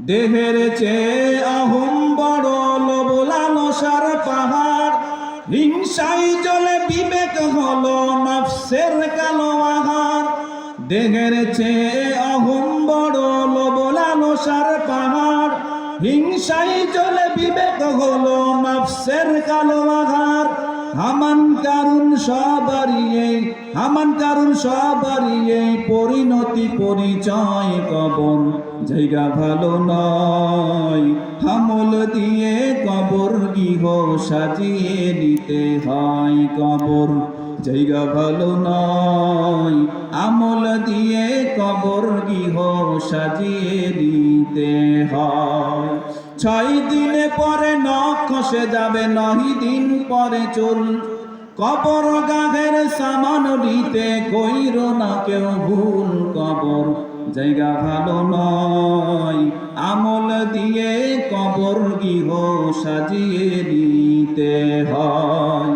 দেহের চেয়ে আহম বড় লোভ লালসার পাহাড়, হিংসাই জলে বিবেক হলো নফসের কালো আহার। দেহের চেয়ে আহম বড় লোভ লালসার পাহাড়, হিংসাই জলে বিবেক হলো নফসের কালো আহার। হামান কারুন সবারই এই পরিণতি পরিচয় কবর, জায়গা ভালো নয় আমল দিয়ে কবর গৃহ সাজিয়ে নিতে হয়। কবর জায়গা ভালো নয় আমল দিয়ে কবর গৃহ সাজিয়ে নিতে হয়। 6 দিনে পরে নখ খসে যাবে, 9 দিন পরে চুল। কবর গাঘের সামান দিতে কইরো না কেউ ভুল। কবর জায়গা ভালো নয় আমল দিয়ে কবর গৃহ সাজিয়ে নিতে হয়।